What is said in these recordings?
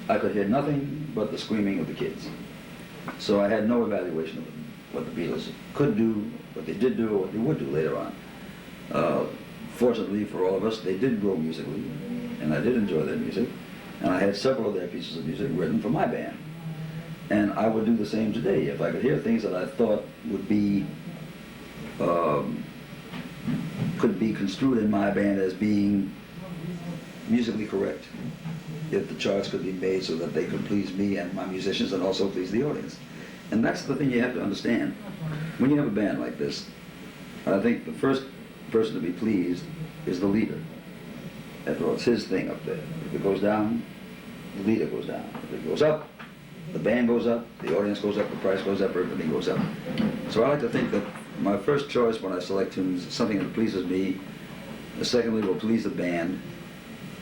I could hear nothing but the screaming of the kids. So I had no evaluation of what the Beatles could do, what they did do, or what they would do later on. Fortunately for all of us, they did grow musically, and I did enjoy their music, and I had several of their pieces of music written for my band. And I would do the same today if I could hear things that I thought would be, could be construed in my band as being musically correct. If the charts could be made so that they could please me and my musicians and also please the audience. And that's the thing you have to understand. When you have a band like this, I think the first person to be pleased is the leader. After all, it's his thing up there. If it goes down, the leader goes down. If it goes up, the band goes up, the audience goes up, the price goes up, everything goes up. So I like to think that my first choice when I select tunes is something that pleases me. Secondly, will please the band,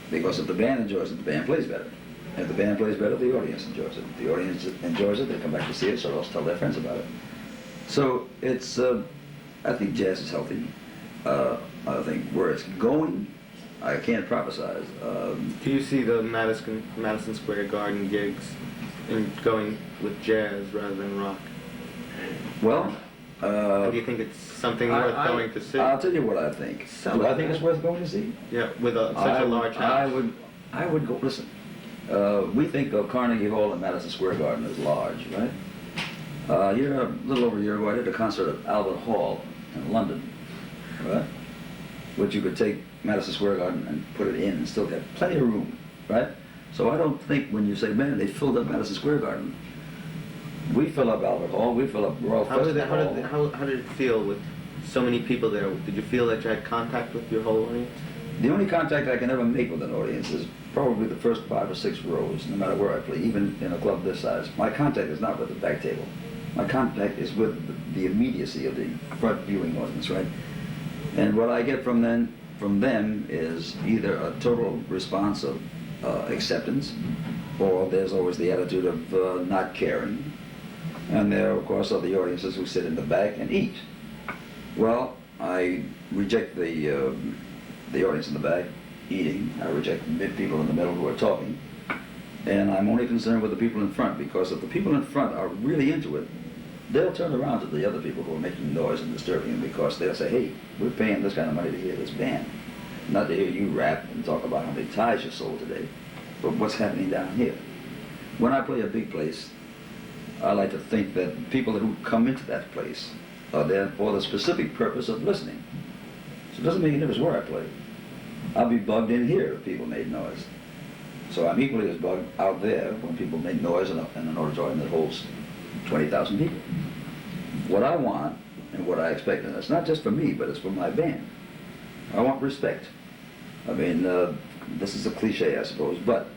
because if the band enjoys it, the band plays better. If the band plays better, the audience enjoys it. If the audience enjoys it, they come back to see it, so they'll tell their friends about it. So it's, I think jazz is healthy. I think where it's going, I can't prophesize. Do you see the Madison Square Garden gigs going with jazz rather than rock? Well, do you think it's something worth going to see? I'll tell you what I think. Do I think it's worth going to see? Yeah, with such a large house. I would go, listen, we think of Carnegie Hall and Madison Square Garden as large, right? A little over a year ago, I did a concert at Albert Hall in London, right? Which you could take Madison Square Garden and put it in and still get plenty of room, right? So I don't think when you say, man, they filled up Madison Square Garden. We fill up Albert Hall, we fill up Royal Festival Hall. How did it feel with so many people there? Did you feel that you had contact with your whole audience? The only contact I can ever make with an audience is probably the first 5 or 6 rows, no matter where I play, even in a club this size. My contact is not with the back table. My contact is with the immediacy of the front viewing audience, right? And what I get from them is either a total response of acceptance, or there's always the attitude of not caring. And there, of course, are the audiences who sit in the back and eat. Well, I reject the audience in the back eating. I reject the people in the middle who are talking. And I'm only concerned with the people in front, because if the people in front are really into it, they'll turn around to the other people who are making noise and disturbing them, because they'll say, hey, we're paying this kind of money to hear this band, not to hear you rap and talk about how many ties you sold today, but what's happening down here. When I play a big place, I like to think that people who come into that place are there for the specific purpose of listening. So it doesn't make any difference where I play. I'll be bugged in here if people made noise. So I'm equally as bugged out there when people make noise in an auditorium that holds 20,000 people. What I want and what I expect, and it's not just for me, but it's for my band. I want respect. I mean, this is a cliche, I suppose, but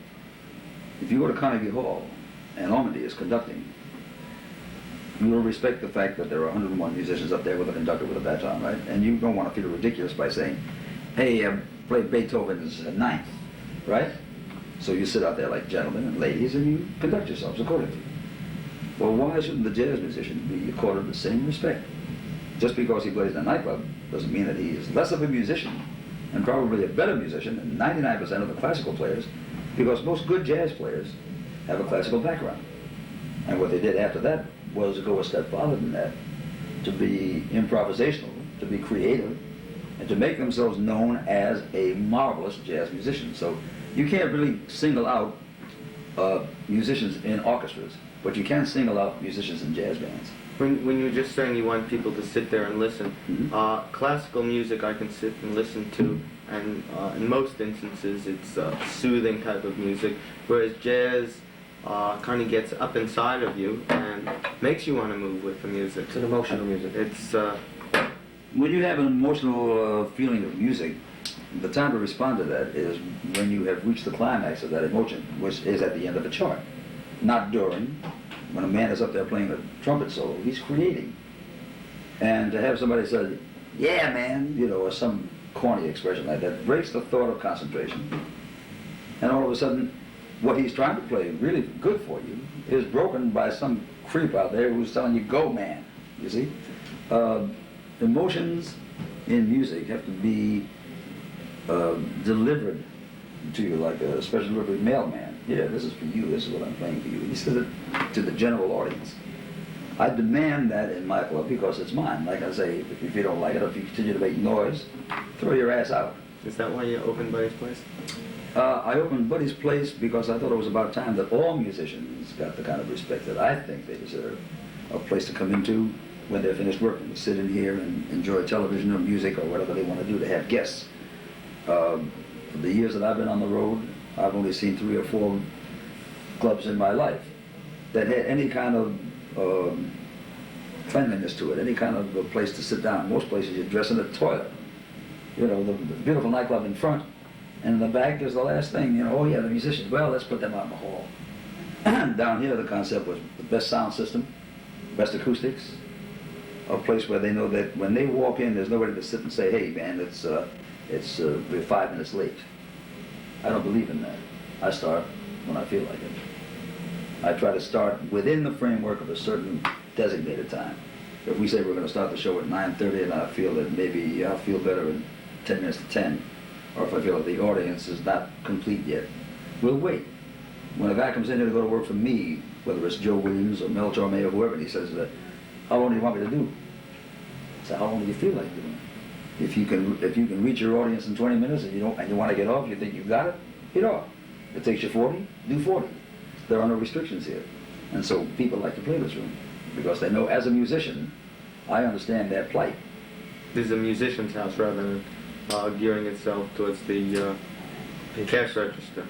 if you go to Carnegie Hall and Normandy is conducting, you will respect the fact that there are 101 musicians up there with a conductor with a baton, right? And you don't want to feel ridiculous by saying, hey, I played Beethoven's Ninth, right? So you sit out there like gentlemen and ladies and you conduct yourselves accordingly. Well, why shouldn't the jazz musician be accorded the same respect? Just because he plays in a nightclub doesn't mean that he is less of a musician, and probably a better musician than 99% of the classical players, because most good jazz players have a classical background. And what they did after that was to go a step farther than that, to be improvisational, to be creative, and to make themselves known as a marvelous jazz musician. So you can't really single out musicians in orchestras, but you can single out musicians in jazz bands. When you're just saying you want people to sit there and listen, classical music I can sit and listen to, and in most instances it's soothing type of music, whereas jazz kind of gets up inside of you and makes you want to move with the music. It's an emotional music. It's when you have an emotional feeling of music, the time to respond to that is when you have reached the climax of that emotion, which is at the end of a chart, not during. When a man is up there playing a trumpet solo, he's creating. And to have somebody say, yeah, man, you know, or some corny expression like that, breaks the thought of concentration. And all of a sudden, what he's trying to play, really good for you, is broken by some creep out there who's telling you, go, man, you see? Emotions in music have to be delivered to you like a special delivery mailman. here, this is for you, this is what I'm playing for you. He says it to the general audience. I demand that in my club because it's mine. Like I say, if you don't like it, if you continue to make noise, throw your ass out. Is that why you opened Buddy's Place? I opened Buddy's Place because I thought it was about time that all musicians got the kind of respect that I think they deserve. A place to come into when they're finished working, to sit in here and enjoy television or music or whatever they want to do, to have guests. For the years that I've been on the road, I've only seen 3 or 4 clubs in my life that had any kind of cleanliness to it, any kind of a place to sit down. Most places you dress in a toilet. You know, the beautiful nightclub in front, and in the back there's the last thing, you know, oh yeah, the musicians, well, let's put them out in the hall. Down here the concept was the best sound system, best acoustics, a place where they know that when they walk in, there's nobody to sit and say, hey man, we're 5 minutes late. I don't believe in that. I start when I feel like it. I try to start within the framework of a certain designated time. If we say we're going to start the show at 9:30 and I feel that maybe I'll feel better in 10 minutes to 10, or if I feel that the audience is not complete yet, we'll wait. When a guy comes in here to go to work for me, whether it's Joe Williams or Mel Torme or whoever, and he says, how long do you want me to do? I say, how long do you feel like doing it? If you can reach your audience in 20 minutes and you want to get off, you think you've got it, get off. If it takes you 40, do 40. There are no restrictions here. And so people like to play this room because they know as a musician, I understand their plight. This is a musician's house rather than gearing itself towards the cash register.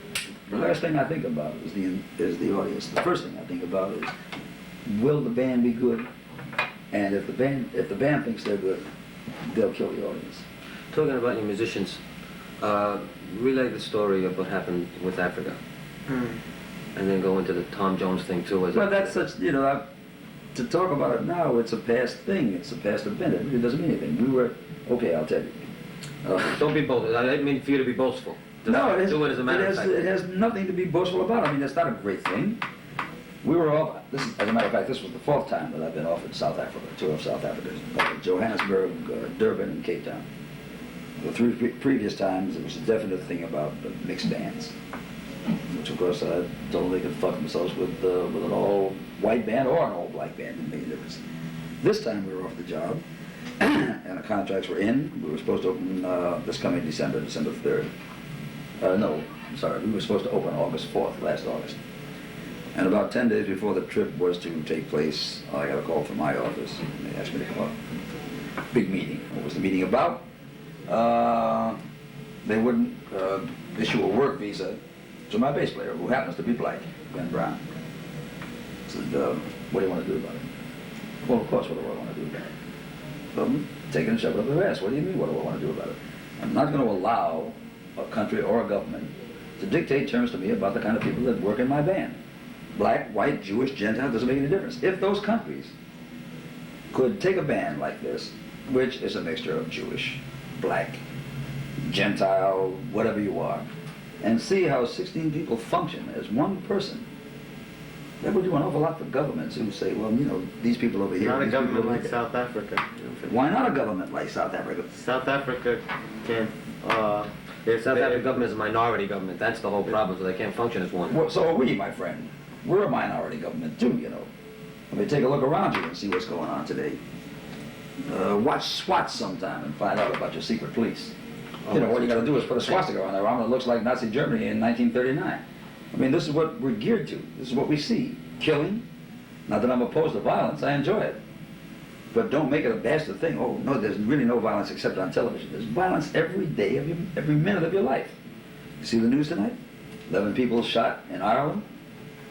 The last thing I think about is the audience. The first thing I think about is, will the band be good? And if the band thinks they're good, they'll kill the audience. Talking about your musicians, relay the story of what happened with Africa. And then go into the Tom Jones thing too. Well, that's such, you know, to talk about it now, it's a past thing. It's a past event. It really doesn't mean anything. We were, okay, I'll tell you. Don't be boastful. I didn't mean for you to be boastful. No, do it as a matter of fact. It has nothing to be boastful about. I mean, that's not a great thing. We were off, as a matter of fact, this was the 4th time that I've been off in South Africa, tour of South Africa, Johannesburg, Durban, and Cape Town. The 3 previous times, it was a definite thing about mixed bands. Which, of course, I told them they could fuck themselves with an all-white band or an all-black band. It made a difference. This time we were off the job, and the contracts were in. We were supposed to open this coming December 3rd. No, I'm sorry, we were supposed to open August 4th, last August. And about 10 days before the trip was to take place, I got a call from my office, and they asked me to come up. Big meeting. What was the meeting about? They wouldn't issue a work visa to my bass player, who happens to be black, Ben Brown. I said, what do you want to do about it? Well, of course, what do I want to do about it? Well, take it and shove it up their ass. What do you mean, what do I want to do about it? I'm not going to allow a country or a government to dictate terms to me about the kind of people that work in my band. Black, white, Jewish, Gentile, doesn't make any difference. If those countries could take a band like this, which is a mixture of Jewish, black, Gentile, whatever you are, and see how 16 people function as one person, that would do an awful lot for governments who say, well, you know, these people over here... Not a government like South Africa. Why not a government like South Africa? South Africa can't... South African government is a minority government. That's the whole problem, so they can't function as one. Well, so are we, my friend. We're a minority government too, you know. I mean, take a look around you and see what's going on today. Watch SWAT sometime and find out about your secret police. You know, what you got to do is put a swastika on their arm that looks like Nazi Germany in 1939. I mean, this is what we're geared to. This is what we see. Killing. Not that I'm opposed to violence. I enjoy it. But don't make it a bastard thing. Oh, no, there's really no violence except on television. There's violence every day of every minute of your life. You see the news tonight? 11 people shot in Ireland.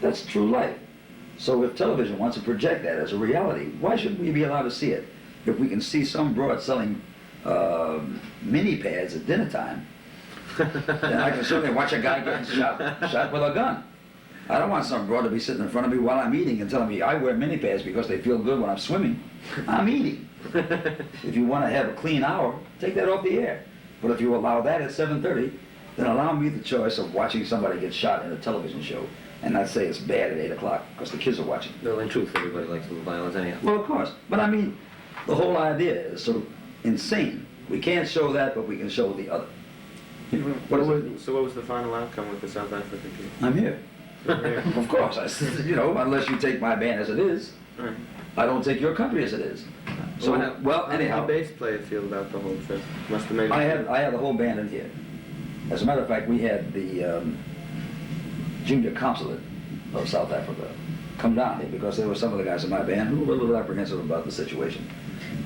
That's true life. So if television wants to project that as a reality, why shouldn't we be allowed to see it? If we can see some broad selling mini pads at dinner time, then I can certainly watch a guy getting shot with a gun. I don't want some broad to be sitting in front of me while I'm eating and telling me I wear mini pads because they feel good when I'm swimming. I'm eating. If you want to have a clean hour, take that off the air. But if you allow that at 7:30, then allow me the choice of watching somebody get shot in a television show and not say it's bad at 8 o'clock because the kids are watching. No, in truth, everybody likes the violence anyhow. Well, of course. But I mean, the whole idea is so insane. We can't show that, but we can show the other. So what was the final outcome with the South African team? I'm here. Of course, I said, you know, unless you take my band as it is, Right. I don't take your country as it is. So, well, How did anyhow, the bass player feel about the whole trip? Must have made. I had the whole band in here. As a matter of fact, we had the junior consulate of South Africa come down here because there were some of the guys in my band who were a little apprehensive about the situation.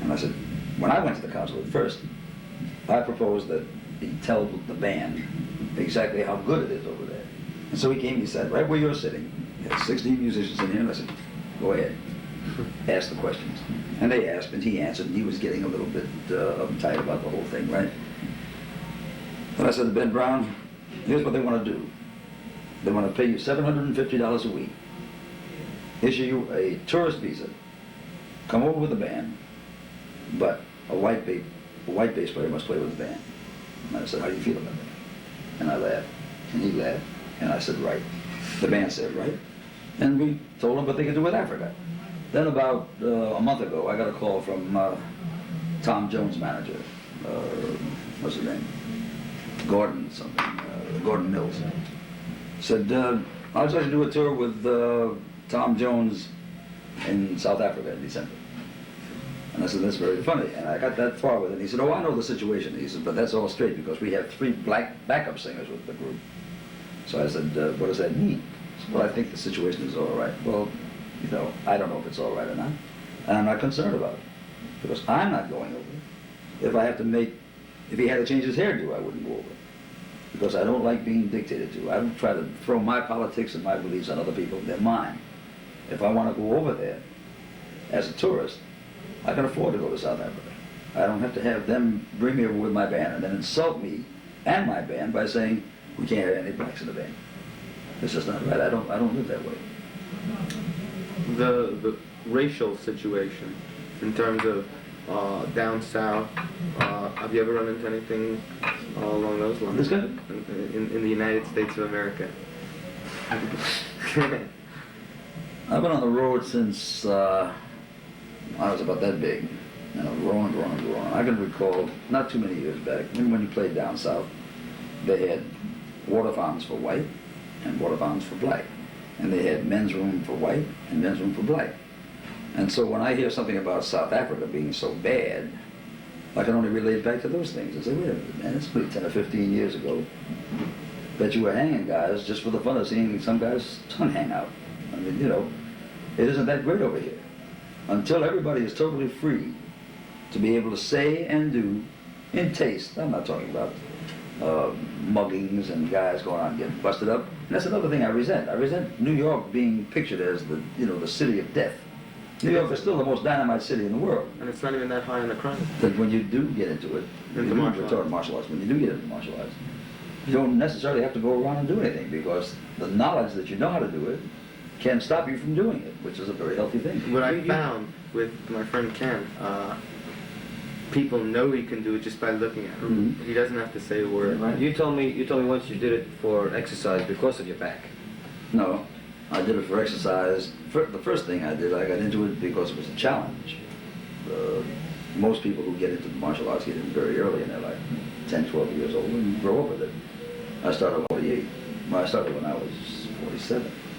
And I said, when I went to the consulate first, I proposed that he tell the band exactly how good it is over there. And so he came, he said, right where you're sitting, he had 16 musicians in here, and I said, go ahead, ask the questions. And they asked, and he answered, and he was getting a little bit uptight about the whole thing, right? And I said to Ben Brown, here's what they want to do. They want to pay you $750 a week, issue you a tourist visa, come over with the band, but a white bass player must play with the band. And I said, how do you feel about that? And I laughed, and he laughed, and I said, right. The band said, right. And we told them what they could do with Africa. Then about a month ago, I got a call from Tom Jones' manager. What's his name? Gordon something. Gordon Mills. Said, I was going to do a tour with Tom Jones in South Africa in December. And I said, that's very funny. And I got that far with it. He said, oh, I know the situation. He said, but that's all straight because we have 3 black backup singers with the group. So I said, what does that mean? He said, well, I think the situation is all right. Well, you know, I don't know if it's all right or not. And I'm not concerned about it because I'm not going over. If he had to change his hairdo, I wouldn't go over. Because I don't like being dictated to. I don't try to throw my politics and my beliefs on other people. They're mine. If I want to go over there as a tourist, I can afford to go to South Africa. I don't have to have them bring me over with my band and then insult me and my band by saying, we can't have any blacks in the band. It's just not right. I don't live that way. The racial situation in terms of down south, have you ever run into anything along those lines? This good? In the United States of America. I've been on the road since I was about that big. And I was growing. I can recall, not too many years back, when you played down south, they had water fountains for white and water fountains for black. And they had men's room for white and men's room for black. And so when I hear something about South Africa being so bad, I can only relate back to those things. I say, wait a minute, man, it's probably 10 or 15 years ago. Bet you were hanging guys just for the fun of seeing some guy's tongue hang out. I mean, you know, it isn't that great over here. Until everybody is totally free to be able to say and do in taste. I'm not talking about muggings and guys going out and getting busted up. And that's another thing I resent. I resent New York being pictured as the city of death. New York is still the most dynamite city in the world. And it's not even that high in the crime. But when you do get into it, Into martial arts, when you do get into martial arts, you don't necessarily have to go around and do anything because the knowledge that you know how to do it can stop you from doing it, which is a very healthy thing. What I found with my friend Ken, people know he can do it just by looking at him. Mhm. He doesn't have to say a word. Right. You told me once you did it for exercise because of your back. No, I did it for exercise. The first thing I did, I got into it because it was a challenge. Most people who get into the martial arts get in very early in their life, 10, 12 years old, and grow up with it. I started at 48. Well, I started when I was 47.